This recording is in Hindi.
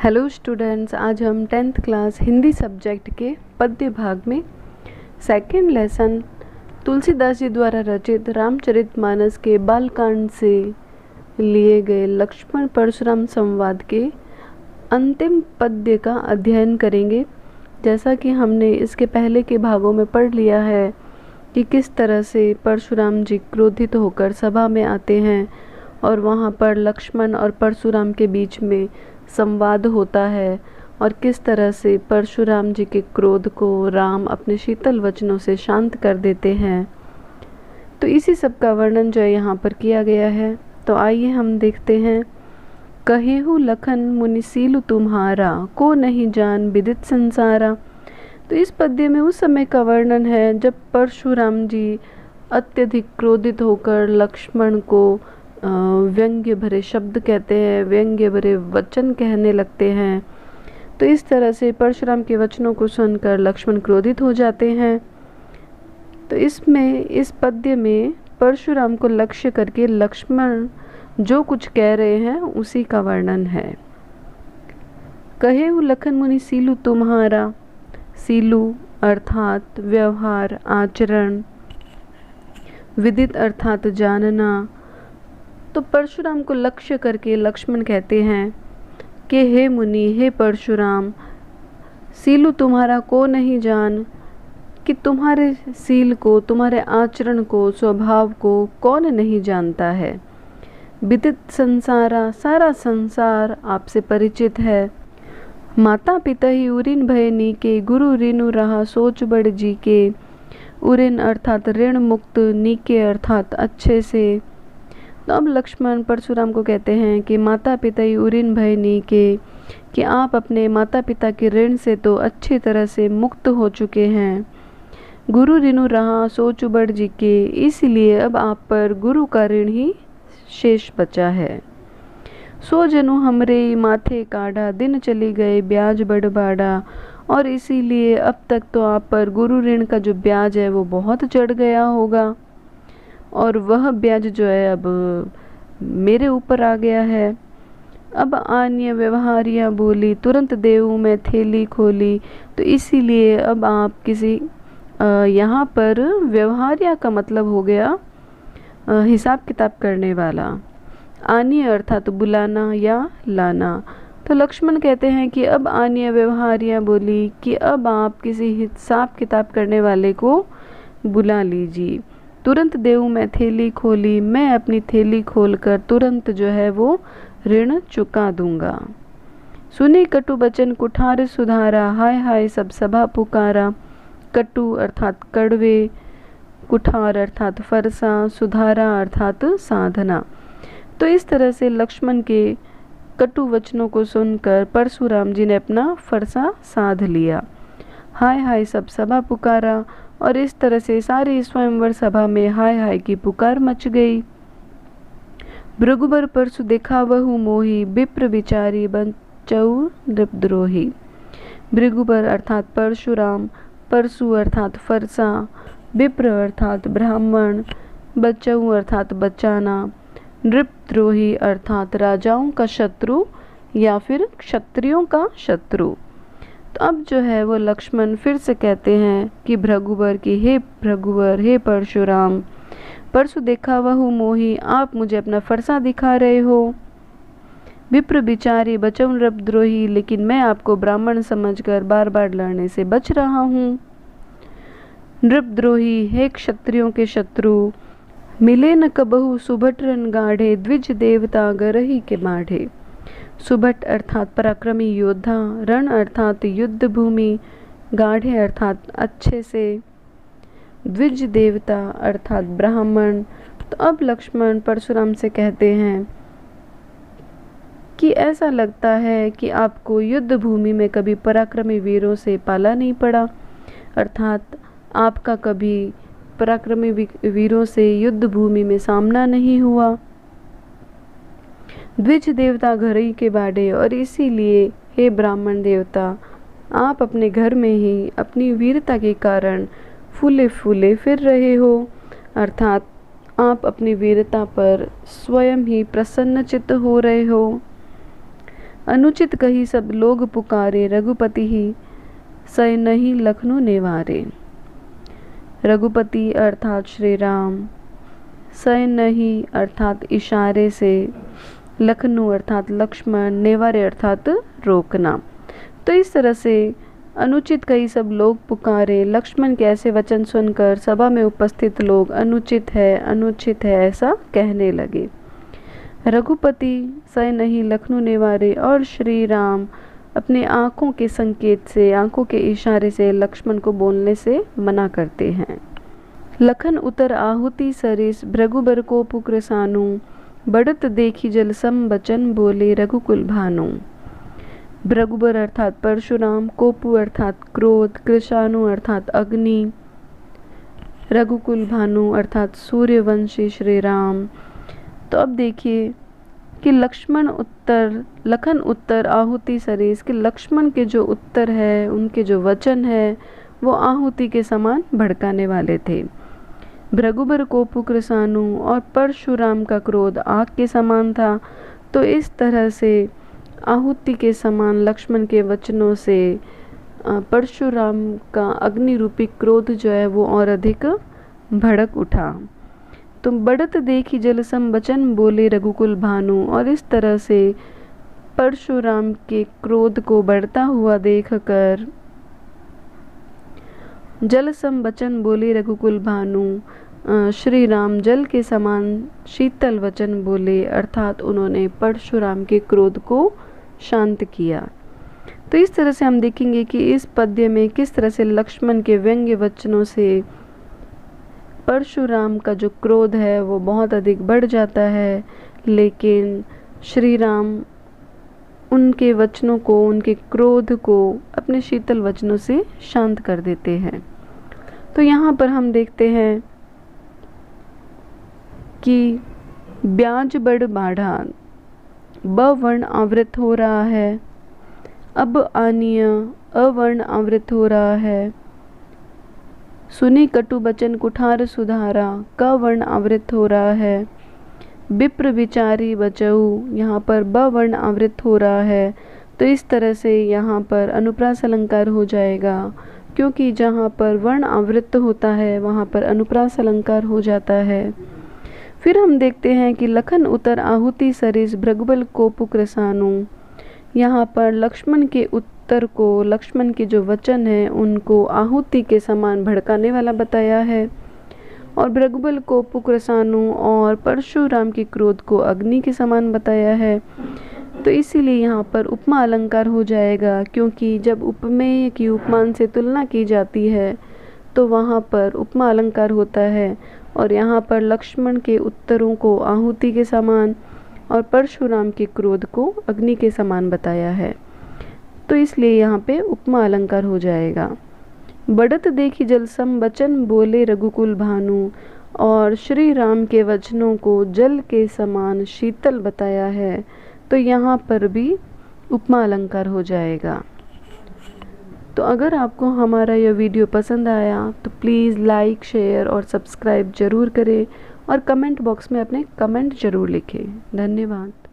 हेलो स्टूडेंट्स, आज हम 10th क्लास हिंदी सब्जेक्ट के पद्य भाग में सेकंड लेसन तुलसीदास जी द्वारा रचित रामचरितमानस के बालकांड से लिए गए लक्ष्मण परशुराम संवाद के अंतिम पद्य का अध्ययन करेंगे। जैसा कि हमने इसके पहले के भागों में पढ़ लिया है कि किस तरह से परशुराम जी क्रोधित होकर सभा में आते हैं और वहाँ पर लक्ष्मण और परशुराम के बीच में संवाद होता है और किस तरह से परशुराम जी के क्रोध को राम अपने शीतल वचनों से शांत कर देते हैं। तो इसी सब का वर्णन जो है यहाँ पर किया गया है। तो आइए हम देखते हैं। कहेहु लखन मुनि सीलु तुम्हारा, को नहीं जान विदित संसारा। तो इस पद्य में उस समय का वर्णन है जब परशुराम जी अत्यधिक क्रोधित होकर लक्ष्मण को व्यंग्य भरे शब्द कहते हैं, व्यंग्य भरे वचन कहने लगते हैं। तो इस तरह से परशुराम के वचनों को सुनकर लक्ष्मण क्रोधित हो जाते हैं। तो इस पद्य में परशुराम को लक्ष्य करके लक्ष्मण जो कुछ कह रहे हैं उसी का वर्णन है। कहेहु लखन मुनि सीलु तुम्हारा। सीलु अर्थात व्यवहार, आचरण, विदित अर्थात जानना। तो परशुराम को लक्ष्य करके लक्ष्मण कहते हैं कि हे मुनि, हे परशुराम, सीलु तुम्हारा को नहीं जान, कि तुम्हारे सील को, तुम्हारे आचरण को, स्वभाव को कौन नहीं जानता है। विदित संसारा, सारा संसार आपसे परिचित है। माता पिता ही उरिन भय नीके, गुरु ऋनु रहा सोच बड़ जी के। उरिन अर्थात ऋण मुक्त, नीके अर्थात अच्छे से। तो अब लक्ष्मण परशुराम को कहते हैं कि माता पिता ही उरिन भय नीके, कि आप अपने माता पिता के ऋण से तो अच्छी तरह से मुक्त हो चुके हैं। गुरु ऋनु रहा सोच बड़ जी के, इसलिए अब आप पर गुरु का ऋण ही शेष बचा है। सो जनु हमरे माथे काढ़ा, दिन चली गए ब्याज बड़ बाड़ा। और इसीलिए अब तक तो आप पर गुरु ऋण का जो ब्याज है वो बहुत चढ़ गया होगा और वह ब्याज जो है अब मेरे ऊपर आ गया है। अब अन्य व्यवहारिया बोली, तुरंत देऊ मैं थैली खोली। तो इसीलिए अब आप किसी यहाँ पर व्यवहारिया का मतलब हो गया हिसाब किताब करने वाला। आन्य अर्थात बुलाना या लाना। तो लक्ष्मण कहते हैं कि अब आन्य व्यवहारिया बोली कि अब आप किसी हिसाब किताब करने वाले को बुला लीजिए। तुरंत देऊ मैं थैली खोली, मैं अपनी थैली खोलकर तुरंत जो है वो ऋण चुका दूंगा। सुनी कटु बचन कुठार सुधारा, हाय हाय सब सभा पुकारा। कटु अर्थात कड़वे, कुठार अर्थात फरसा, सुधारा अर्थात साधना। तो इस तरह से लक्ष्मण के कटु वचनों को सुनकर परशुराम जी ने अपना फरसा साध लिया। हाय हाय सब सभा पुकारा, और इस तरह से सारी स्वयंवर सभा में हाय हाय की पुकार मच गई। भृगुबर परसु दिखावहु मोही, विप्र विचारी बचऊ नृपद्रोही। भृगुबर अर्थात परशुराम, परसु अर्थात फरसा, विप्र अर्थात ब्राह्मण, बचऊ अर्थात बचाना, नृपद्रोही अर्थात राजाओं का शत्रु या फिर क्षत्रियों का शत्रु। तो अब जो है वो लक्ष्मण फिर से कहते हैं कि भृगुबर की, हे भृगुबर, हे परशुराम, परसु देखा वहु मोही, आप मुझे अपना फरसा दिखा रहे हो। विप्र विचारी बचऊ नृपद्रोही, लेकिन मैं आपको ब्राह्मण समझकर बार बार लड़ने से बच रहा हूँ। नृपद्रोही, हे क्षत्रियों के शत्रु, मिले न कबहु सुभट रन गाढ़े, द्विज देवता गरही के माढ़े। सुभट अर्थात पराक्रमी योद्धा, रण अर्थात युद्ध भूमि, गाढ़े अर्थात अच्छे से, द्विज देवता अर्थात ब्राह्मण। तो अब लक्ष्मण परशुराम से कहते हैं कि ऐसा लगता है कि आपको युद्ध भूमि में कभी पराक्रमी वीरों से पाला नहीं पड़ा, अर्थात आपका कभी पराक्रमी वीरों से युद्ध भूमि में सामना नहीं हुआ। द्विज देवता घर ही के बाड़े, और इसीलिए हे ब्राह्मण देवता, आप अपने घर में ही अपनी वीरता के कारण फूले फूले फिर रहे हो, अर्थात आप अपनी वीरता पर स्वयं ही प्रसन्नचित्त हो रहे हो। अनुचित कही सब लोग पुकारे, रघुपति ही सै नहीं लखनऊ नेवारे। रघुपति अर्थात श्री राम, सै नहीं अर्थात इशारे से, लखनऊ अर्थात लक्ष्मण, नेवारे अर्थात रोकना। तो इस तरह से अनुचित कई सब लोग पुकारे, लक्ष्मण के ऐसे वचन सुनकर सभा में उपस्थित लोग अनुचित है ऐसा कहने लगे। रघुपति सै नहीं लखनऊ नेवारे और श्री राम अपने आँखों के संकेत से, आँखों के इशारे से लक्ष्मण को बोलने से मना करते हैं। लखन उतर आहुति सरिस, भृगुबर को पुकृसानु, बढ़त देखी जल सम बचन बोले रघुकुल भानु। भृगुबर अर्थात परशुराम, कोपु अर्थात क्रोध, कृशानु अर्थात अग्नि, रघुकुल भानु अर्थात सूर्यवंशी श्री राम। तो अब देखिए कि लखन उत्तर आहुति सरिस, कि लक्ष्मण के जो उत्तर है, उनके जो वचन है वो आहुति के समान भड़काने वाले थे। भृगुबर कोपु कृशानु और परशुराम का क्रोध आग के समान था। तो इस तरह से आहुति के समान लक्ष्मण के वचनों से परशुराम का अग्नि रूपी क्रोध जो है वो और अधिक भड़क उठा। तो बढ़त देखी जलसम वचन बोले रघुकुल भानु, और इस तरह से परशुराम के क्रोध को बढ़ता हुआ देखकर जलसम वचन बोले रघुकुल भानु, श्री राम जल के समान शीतल वचन बोले, अर्थात उन्होंने परशुराम के क्रोध को शांत किया। तो इस तरह से हम देखेंगे कि इस पद्य में किस तरह से लक्ष्मण के व्यंग्य वचनों से परशुराम का जो क्रोध है वो बहुत अधिक बढ़ जाता है, लेकिन श्री राम उनके वचनों को, उनके क्रोध को अपने शीतल वचनों से शांत कर देते हैं। तो यहाँ पर हम देखते हैं कि ब्याज बढ़ बाढ़ा, ब वर्ण आवृत हो रहा है, अब आनीय अवर्ण आवृत हो रहा है, सुनी कटु बचन कुठार सुधारा, क वर्ण आवृत हो रहा है, विप्र विचारी बचऊ, यहाँ पर ब वर्ण आवृत हो रहा है। तो इस तरह से यहाँ पर अनुप्रास अलंकार हो जाएगा, क्योंकि जहाँ पर वर्ण आवृत होता है वहाँ पर अनुप्रास अलंकार हो जाता है। फिर हम देखते हैं कि लखन उतर आहुति सरिस, भृगुबल को पुकृसानु, यहाँ पर लक्ष्मण के उत्तर को, लक्ष्मण के जो वचन है उनको आहुति के समान भड़काने वाला बताया है, और भृगुबल को पुकृसानु और परशुराम के क्रोध को अग्नि के समान बताया है। तो इसीलिए यहाँ पर उपमा अलंकार हो जाएगा, क्योंकि जब उपमेय की उपमान से तुलना की जाती है तो वहाँ पर उपमा अलंकार होता है, और यहाँ पर लक्ष्मण के उत्तरों को आहुति के समान और परशुराम के क्रोध को अग्नि के समान बताया है। तो इसलिए यहाँ पे उपमा अलंकार हो जाएगा। बढ़त देखी जलसम वचन बोले रघुकुल भानु, और श्री राम के वचनों को जल के समान शीतल बताया है, तो यहाँ पर भी उपमा अलंकार हो जाएगा। तो अगर आपको हमारा यह वीडियो पसंद आया तो प्लीज़ लाइक, शेयर और सब्सक्राइब ज़रूर करें, और कमेंट बॉक्स में अपने कमेंट ज़रूर लिखें। धन्यवाद।